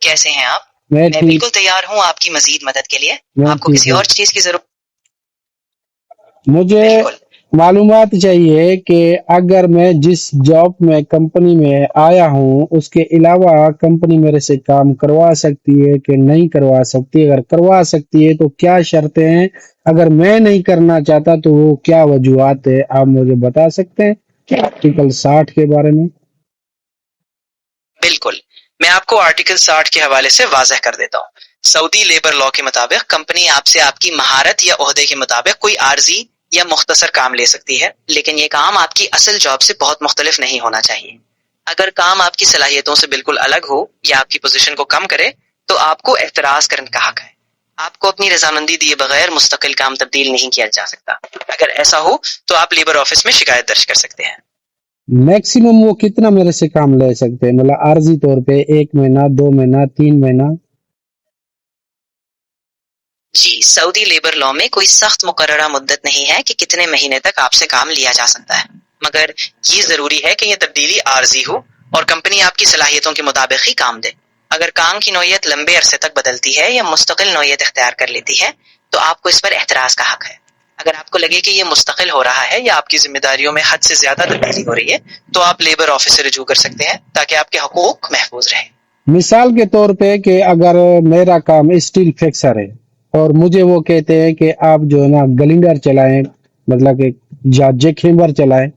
کیسے ہیں آپ؟ میں میں بالکل تیار ہوں آپ کی مزید مدد کے لیے. آپ کو کسی اور چیز کی ضرورت؟ مجھے بالکل. معلومات چاہیے کہ اگر میں جس جاب میں کمپنی میں آیا ہوں اس کے علاوہ کمپنی میرے سے کام کروا سکتی ہے کہ نہیں کروا سکتی. اگر کروا سکتی ہے تو کیا شرطیں ہیں؟ اگر میں نہیں کرنا چاہتا تو وہ کیا وجوہات ہے؟ آپ مجھے بتا سکتے ہیں آرٹیکل 60 کے بارے میں؟ بالکل. میں آپ کو آرٹیکل 60 کے حوالے سے واضح کر دیتا ہوں. سعودی لیبر لا کے مطابق کمپنی آپ سے آپ کی مہارت یا عہدے کے مطابق کوئی عارضی یا مختصر کام لے سکتی ہے، لیکن یہ کام آپ کی اصل جاب سے بہت مختلف نہیں ہونا چاہیے. اگر کام آپ کی صلاحیتوں سے بالکل الگ ہو یا آپ کی پوزیشن کو کم کرے تو آپ کو اعتراض کرنے کا حق ہے. آپ کو اپنی رضامندی دیے بغیر مستقل کام تبدیل نہیں کیا جا سکتا. اگر ایسا ہو تو آپ لیبر آفس میں شکایت درج کر سکتے ہیں. میکسیمم وہ کتنا میرے سے کام لے سکتے ہیں؟ مطلب عارضی طور پہ 1 مہینہ، 2 مہینہ، 3 مہینہ؟ جی، سعودی لیبر لا میں کوئی سخت مقررہ مدت نہیں ہے کہ کتنے مہینے تک آپ سے کام لیا جا سکتا ہے، مگر یہ ضروری ہے کہ یہ تبدیلی عارضی ہو اور کمپنی آپ کی صلاحیتوں کے مطابق ہی کام دے. اگر کام کی نوعیت لمبے عرصے تک بدلتی ہے یا مستقل نوعیت اختیار کر لیتی ہے تو آپ کو اس پر اعتراض کا حق ہے. اگر آپ کو لگے کہ یہ مستقل ہو رہا ہے یا آپ کی ذمہ داریوں میں حد سے زیادہ تبدیلی ہو رہی ہے تو آپ لیبر آفس سے رجوع کر سکتے ہیں تاکہ آپ کے حقوق محفوظ رہیں. مثال کے طور پہ کہ اگر میرا کام اسٹیل فکسر ہے اور مجھے وہ کہتے ہیں کہ آپ جو ہے نا گلینڈر چلائیں، مطلب کہ جیک ہیمر چلائیں،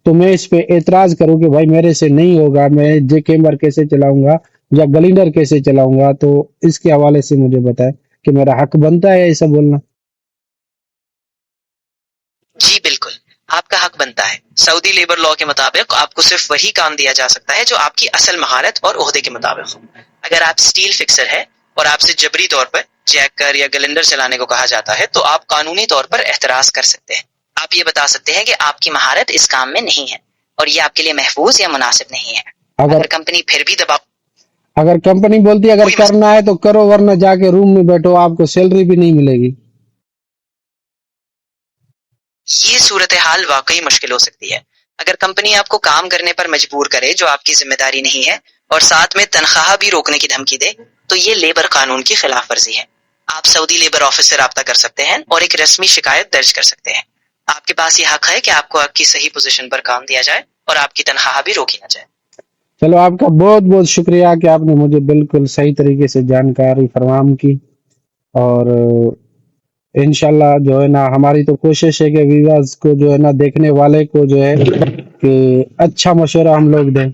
تو میں اس پہ اعتراض کروں کہ بھائی میرے سے نہیں ہوگا، میں جیک ہیمر کیسے چلاؤں گا یا گلینڈر کیسے چلاؤں گا؟ تو اس کے حوالے سے مجھے بتائیں کہ میرا حق بنتا ہے ایسا بولنا؟ جی بالکل، آپ کا حق بنتا ہے. سعودی لیبر لا کے مطابق آپ کو صرف وہی کام دیا جا سکتا ہے جو آپ کی اصل مہارت اور عہدے کے مطابق ہو. اگر آپ اسٹیل فکسر ہے اور آپ سے جبری طور پر جیکر یا گلنڈر چلانے کو کہا جاتا ہے تو آپ قانونی طور پر اعتراض کر سکتے ہیں. آپ یہ بتا سکتے ہیں کہ آپ کی مہارت اس کام میں نہیں ہے اور یہ آپ کے لیے محفوظ یا مناسب نہیں ہے. اگر کمپنی پھر بھی اگر کمپنی بولتی ہے اگر کرنا ہے تو کرو ورنہ جا کے روم میں بیٹھو، آپ کو سیلری بھی نہیں ملے گی. یہ صورتحال واقعی مشکل ہو سکتی ہے. اگر کمپنی آپ کو کام کرنے پر مجبور کرے جو آپ کی ذمہ داری نہیں ہے اور ساتھ میں تنخواہ بھی روکنے کی دھمکی دے تو یہ لیبر قانون کی خلاف ورزی ہے. آپ سعودی لیبر آفس سے رابطہ کر سکتے ہیں اور ایک رسمی شکایت درج کر سکتے ہیں. آپ کے پاس یہ حق ہے کہ آپ کو آپ کی صحیح پوزیشن پر کام دیا جائے اور آپ کی تنخواہ بھی روکی نہ جائے. چلو، آپ کا بہت بہت شکریہ کہ آپ نے مجھے بالکل صحیح طریقے سے جانکاری فراہم کی، اور انشاءاللہ جو ہے نا ہماری تو کوشش ہے کہ ویورز کو جو ہے نا دیکھنے والے کو جو ہے کہ اچھا مشورہ ہم لوگ دیں.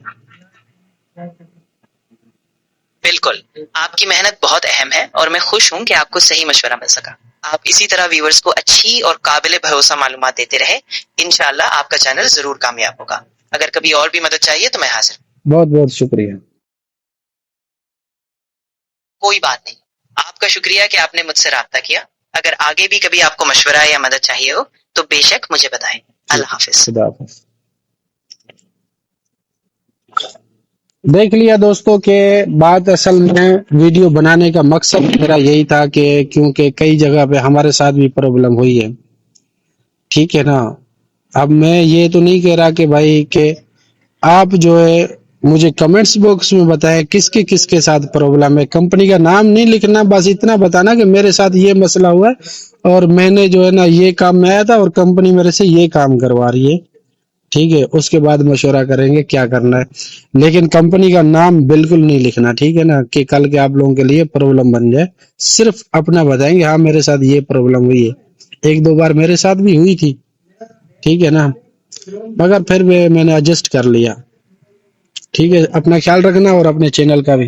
بالکل، آپ کی محنت بہت اہم ہے اور میں خوش ہوں کہ آپ کو صحیح مشورہ مل سکا. آپ اسی طرح ویورز کو اچھی اور قابل بھروسہ معلومات دیتے رہے. انشاءاللہ آپ کا چینل ضرور کامیاب ہوگا. اگر کبھی اور بھی مدد چاہیے تو میں حاضر ہوں. بہت بہت شکریہ. کوئی بات نہیں، آپ کا شکریہ کہ آپ نے مجھ سے رابطہ کیا. اگر آگے بھی کبھی آپ کو مشورہ یا مدد چاہیے ہو تو بے شک مجھے بتائیں. اللہ حافظ. خدا حافظ. دیکھ لیا دوستوں کہ بات اصل میں ویڈیو بنانے کا مقصد میرا یہی تھا کہ کیونکہ کئی جگہ پہ ہمارے ساتھ بھی پرابلم ہوئی ہے، ٹھیک ہے نا. اب میں یہ تو نہیں کہہ رہا کہ بھائی کہ آپ جو ہے مجھے کمنٹس باکس میں بتائیں کس کے ساتھ پرابلم ہے. کمپنی کا نام نہیں لکھنا، بس اتنا بتانا کہ میرے ساتھ یہ مسئلہ ہوا ہے اور میں نے جو ہے نا یہ کام میں آیا تھا اور کمپنی میرے سے یہ کام کروا رہی ہے، ٹھیک ہے. اس کے بعد مشورہ کریں گے کیا کرنا ہے، لیکن کمپنی کا نام بالکل نہیں لکھنا، ٹھیک ہے نا، کہ کل کے آپ لوگوں کے لیے پرابلم بن جائے. صرف اپنا بتائیں گے ہاں میرے ساتھ یہ پرابلم ہوئی ہے. 1-2 بار میرے ساتھ بھی ہوئی تھی، ٹھیک ہے نا، مگر پھر میں نے ایڈجسٹ کر لیا. ٹھیک ہے، اپنا خیال رکھنا اور اپنے چینل کا بھی.